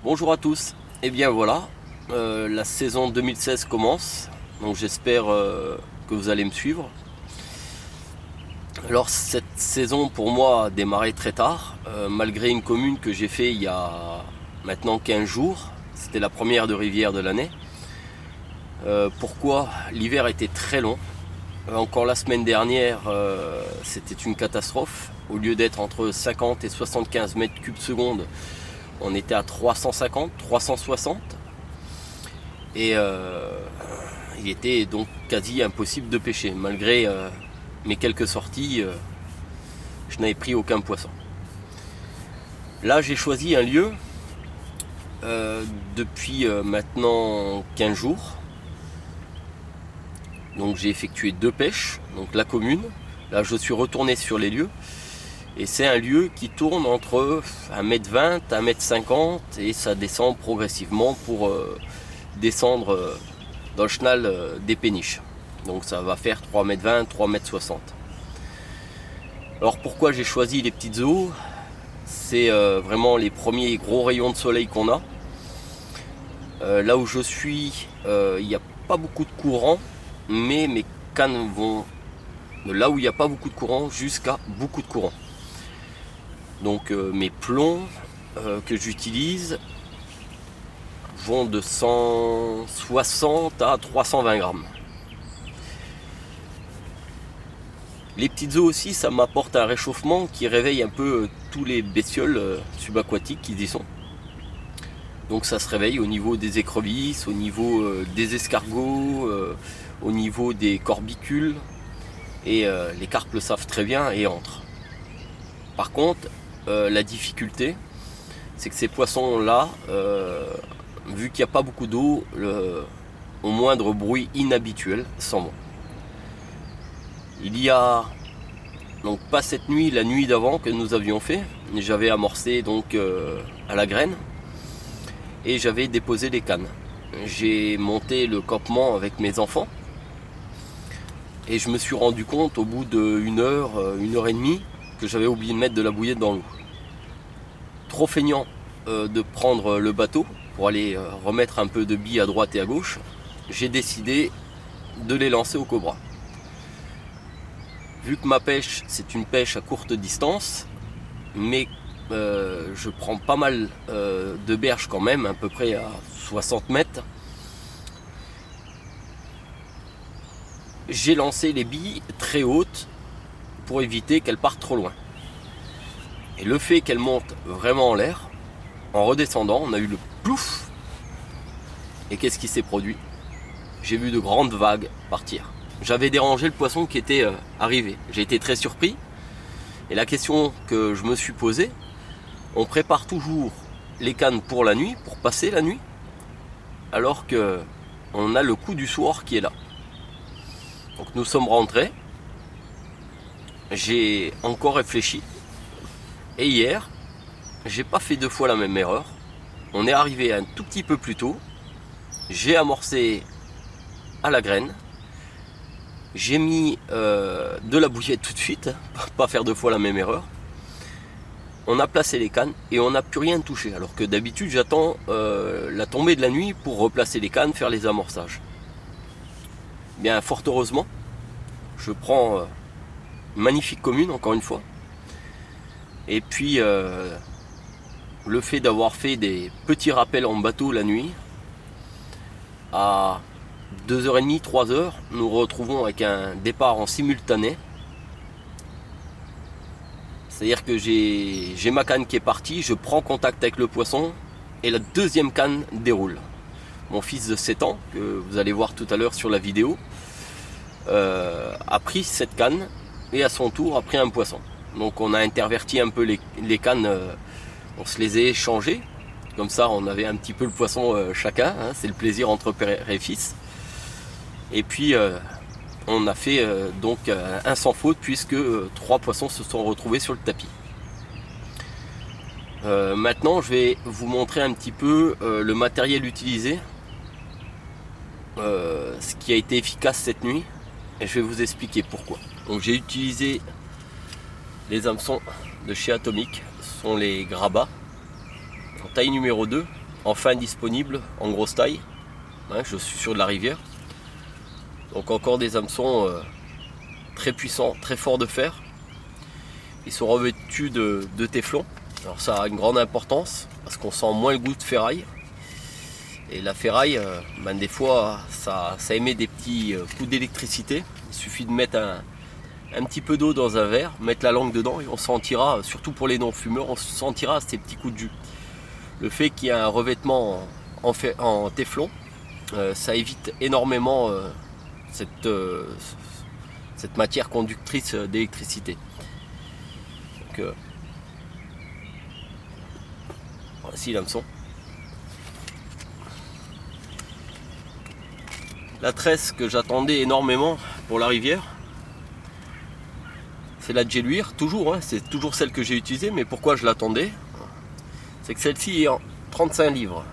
Bonjour à tous, et bien voilà, la saison 2016 commence, donc j'espère que vous allez me suivre. Alors cette saison pour moi a démarré très tard, malgré une commune que j'ai fait il y a maintenant 15 jours, c'était la première de rivière de l'année. Pourquoi? L'hiver était très long, encore la semaine dernière c'était une catastrophe, au lieu d'être entre 50 et 75 mètres cubes secondes, on était à 350, 360 et il était donc quasi impossible de pêcher. Malgré mes quelques sorties, je n'avais pris aucun poisson. Là j'ai choisi un lieu depuis maintenant 15 jours. Donc j'ai effectué 2 pêches, donc la commune. Là je suis retourné sur les lieux. Et c'est un lieu qui tourne entre 1m20, 1m50 et ça descend progressivement pour descendre dans le chenal des péniches. Donc ça va faire 3m20, 3m60. Alors pourquoi j'ai choisi les petites eaux? C'est vraiment les premiers gros rayons de soleil qu'on a. Là où je suis, il n'y a pas beaucoup de courant, mais mes cannes vont de là où il n'y a pas beaucoup de courant jusqu'à beaucoup de courant. Donc mes plombs que j'utilise vont de 160 à 320 grammes. Les petites eaux aussi, ça m'apporte un réchauffement qui réveille un peu tous les bestioles subaquatiques qui y sont. Donc ça se réveille au niveau des écrevisses, au niveau des escargots, au niveau des corbicules. Et les carpes le savent très bien et entrent. Par contre, la difficulté, c'est que ces poissons-là, vu qu'il n'y a pas beaucoup d'eau, au moindre bruit inhabituel, s'en vont. Il y a donc pas cette nuit, la nuit d'avant que nous avions fait. J'avais amorcé donc à la graine et j'avais déposé les cannes. J'ai monté le campement avec mes enfants et je me suis rendu compte au bout d'une heure, 1 heure et demie, que j'avais oublié de mettre de la bouillette dans l'eau. Trop feignant de prendre le bateau pour aller remettre un peu de billes à droite et à gauche, j'ai décidé de les lancer au cobra. Vu que ma pêche c'est une pêche à courte distance, mais je prends pas mal de berges quand même, à peu près à 60 mètres, j'ai lancé les billes très hautes pour éviter qu'elles partent trop loin. Et le fait qu'elles montent vraiment en l'air, en redescendant, on a eu le plouf. Et qu'est-ce qui s'est produit? J'ai vu de grandes vagues partir. J'avais dérangé le poisson qui était arrivé. J'ai été très surpris. Et la question que je me suis posée, on prépare toujours les cannes pour la nuit, pour passer la nuit, alors que on a le coup du soir qui est là. Donc nous sommes rentrés. J'ai encore réfléchi. Et hier, j'ai pas fait 2 fois la même erreur. On est arrivé un tout petit peu plus tôt. J'ai amorcé à la graine. J'ai mis de la bouillette tout de suite, pour pas faire 2 fois la même erreur. On a placé les cannes et on n'a plus rien touché. Alors que d'habitude j'attends la tombée de la nuit pour replacer les cannes, faire les amorçages. Bien fort heureusement, je prends une magnifique commune encore une fois. Et puis le fait d'avoir fait des petits rappels en bateau la nuit, à 2h30, 3h, nous retrouvons avec un départ en simultané. C'est-à-dire que j'ai ma canne qui est partie, je prends contact avec le poisson et la deuxième canne déroule. Mon fils de 7 ans, que vous allez voir tout à l'heure sur la vidéo, a pris cette canne et à son tour a pris un poisson. Donc on a interverti un peu les cannes, on se les a échangées. Comme ça on avait un petit peu le poisson chacun, hein, c'est le plaisir entre père et fils. Et puis on a fait donc un sans faute puisque 3 poissons se sont retrouvés sur le tapis. Maintenant je vais vous montrer un petit peu le matériel utilisé, ce qui a été efficace cette nuit, et je vais vous expliquer pourquoi. Donc j'ai utilisé les hameçons de chez Atomic, ce sont les Graba en taille numéro 2, enfin disponible en grosse taille. Hein, je suis sur de la rivière. Donc encore des hameçons très puissants, très forts de fer. Ils sont revêtus de téflon. Alors ça a une grande importance parce qu'on sent moins le goût de ferraille. Et la ferraille, des fois, ça émet des petits coups d'électricité. Il suffit de mettre un petit peu d'eau dans un verre, mettre la langue dedans et on sentira, surtout pour les non-fumeurs, on sentira ces petits coups de jus. Le fait qu'il y ait un revêtement en téflon, ça évite énormément cette matière conductrice d'électricité. Donc, voici l'hameçon. La tresse que j'attendais énormément pour la rivière, c'est la Geluire, toujours, hein, c'est toujours celle que j'ai utilisée, mais pourquoi je l'attendais? C'est que celle-ci est en 35 livres.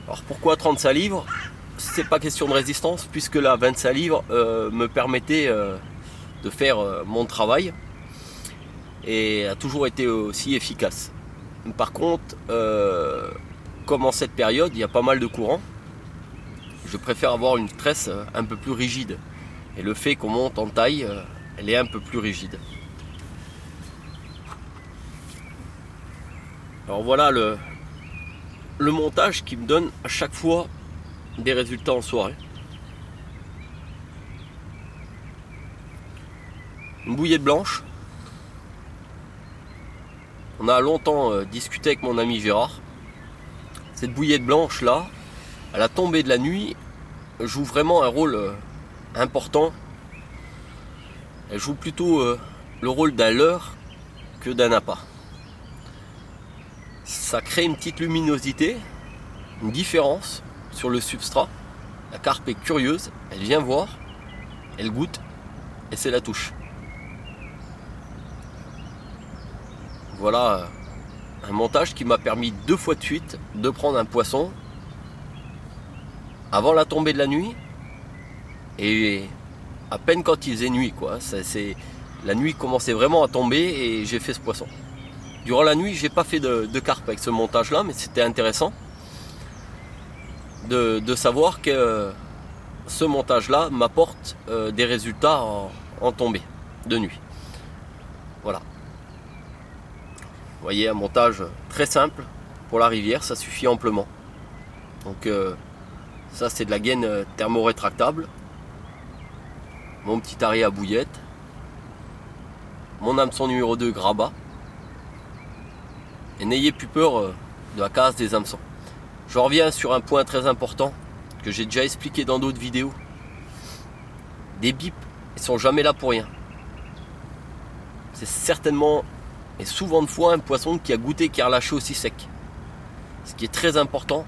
Alors pourquoi 35 livres? C'est pas question de résistance, puisque la 25 livres me permettait de faire mon travail et a toujours été aussi efficace. Par contre, comme en cette période, il y a pas mal de courant, je préfère avoir une tresse un peu plus rigide. Et le fait qu'on monte en taille, elle est un peu plus rigide. Alors voilà le montage qui me donne à chaque fois des résultats en soirée. Une bouillette blanche. On a longtemps discuté avec mon ami Gérard. Cette bouillette blanche là, à la tombée de la nuit, joue vraiment un rôle important. Elle joue plutôt le rôle d'un leurre que d'un appât. Ça crée une petite luminosité, une différence sur le substrat. La carpe est curieuse, elle vient voir, elle goûte et c'est la touche. Voilà un montage qui m'a permis 2 fois de suite de prendre un poisson avant la tombée de la nuit et à peine quand il faisait nuit, quoi. La nuit commençait vraiment à tomber et j'ai fait ce poisson. Durant la nuit, j'ai pas fait de carpe avec ce montage là, mais c'était intéressant de savoir que ce montage là m'apporte des résultats en tombée de nuit. Voilà. Vous voyez, un montage très simple pour la rivière, ça suffit amplement. Donc ça c'est de la gaine thermorétractable. Mon petit arrêt à bouillette. Mon hameçon numéro 2 grabat. Et n'ayez plus peur de la casse des hameçons. Je reviens sur un point très important que j'ai déjà expliqué dans d'autres vidéos. Des bips, ils sont jamais là pour rien. C'est certainement et souvent de fois un poisson qui a goûté, qui a relâché aussi sec. Ce qui est très important,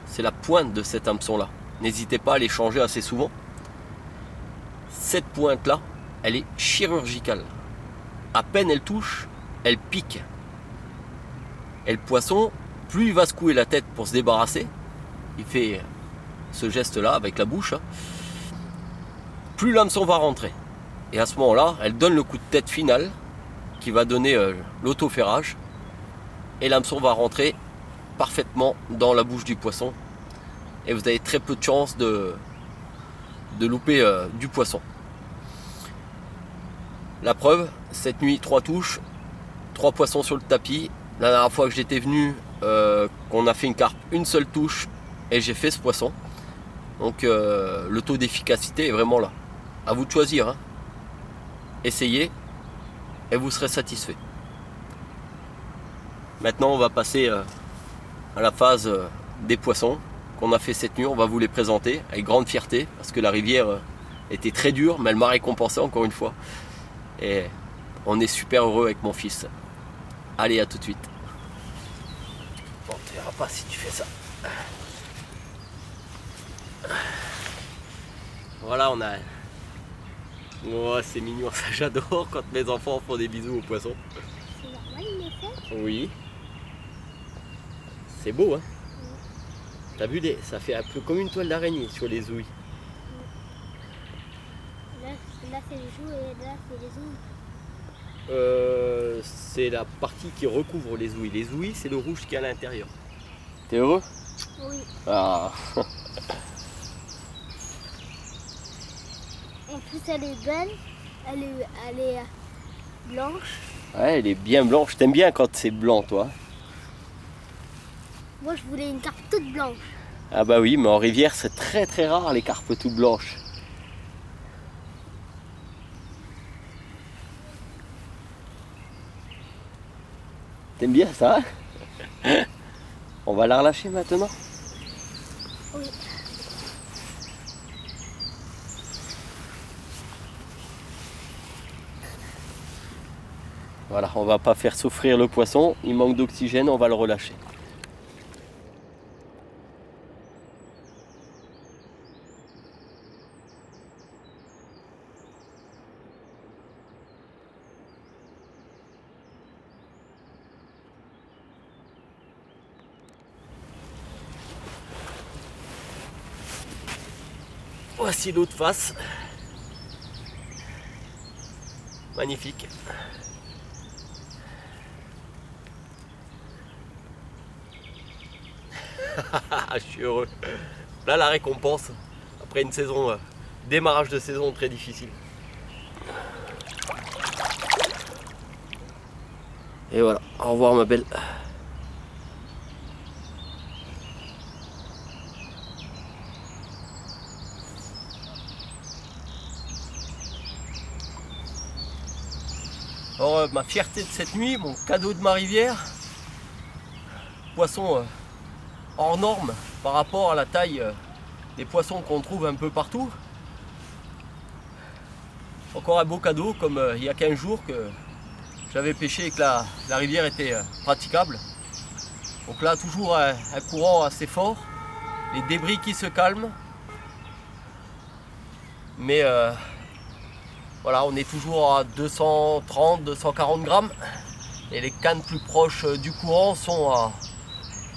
c'est la pointe de cet hameçon là. N'hésitez pas à les changer assez souvent. Cette pointe là, elle est chirurgicale. À peine elle touche, elle pique. Et le poisson, plus il va secouer la tête pour se débarrasser, il fait ce geste là avec la bouche, hein, plus l'hameçon va rentrer. Et à ce moment là, elle donne le coup de tête final qui va donner l'autoferrage et l'hameçon va rentrer parfaitement dans la bouche du poisson et vous avez très peu de chances de louper du poisson. La preuve, cette nuit 3 touches, 3 poissons sur le tapis. La dernière fois que j'étais venu, qu'on a fait une carpe, une seule touche et j'ai fait ce poisson. Donc le taux d'efficacité est vraiment là. À vous de choisir, hein. Essayez et vous serez satisfait. Maintenant on va passer à la phase des poissons qu'on a fait cette nuit. On va vous les présenter avec grande fierté parce que la rivière était très dure, mais elle m'a récompensé encore une fois. Et on est super heureux avec mon fils. Allez, à tout de suite. Bon, tu verras pas si tu fais ça. Voilà, on a... Oh, c'est mignon, ça j'adore quand mes enfants font des bisous aux poissons. C'est normal, il le fait? Oui. C'est beau, hein? T'as vu, ça fait un peu comme une toile d'araignée sur les ouïes. Là c'est les joues et là c'est les ongles. C'est la partie qui recouvre les ouïes. Les ouïes, c'est le rouge qui est à l'intérieur. T'es heureux? Oui. Ah. En plus, elle est belle. Elle est blanche. Ouais, elle est bien blanche. T'aimes bien quand c'est blanc, toi? Moi, je voulais une carpe toute blanche. Ah bah oui, mais en rivière, c'est très très rare les carpes toutes blanches. T'aimes bien ça? On va la relâcher maintenant? Oui. Voilà, on va pas faire souffrir le poisson, il manque d'oxygène, on va le relâcher. Voici l'autre face. Magnifique. Je suis heureux. Là, la récompense, après une saison, démarrage de saison très difficile. Et voilà, au revoir ma belle. Alors, ma fierté de cette nuit, mon cadeau de ma rivière, poisson hors norme par rapport à la taille des poissons qu'on trouve un peu partout. Encore un beau cadeau, comme il y a 15 jours que j'avais pêché et que la rivière était praticable. Donc là, toujours un courant assez fort, les débris qui se calment. Mais voilà, on est toujours à 230, 240 grammes. Et les cannes plus proches du courant sont à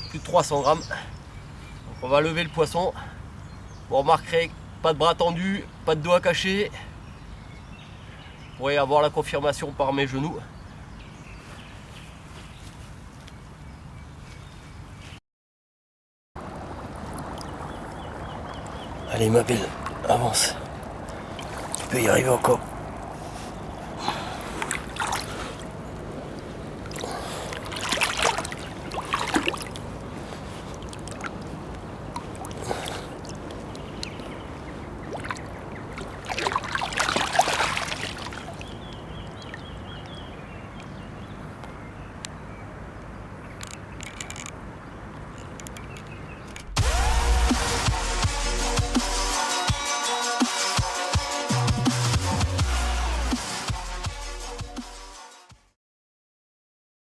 plus de 300 grammes. Donc on va lever le poisson. Vous remarquerez, pas de bras tendus, pas de doigts cachés. Vous pourrez avoir la confirmation par mes genoux. Allez ma belle, avance. Tu peux y arriver encore.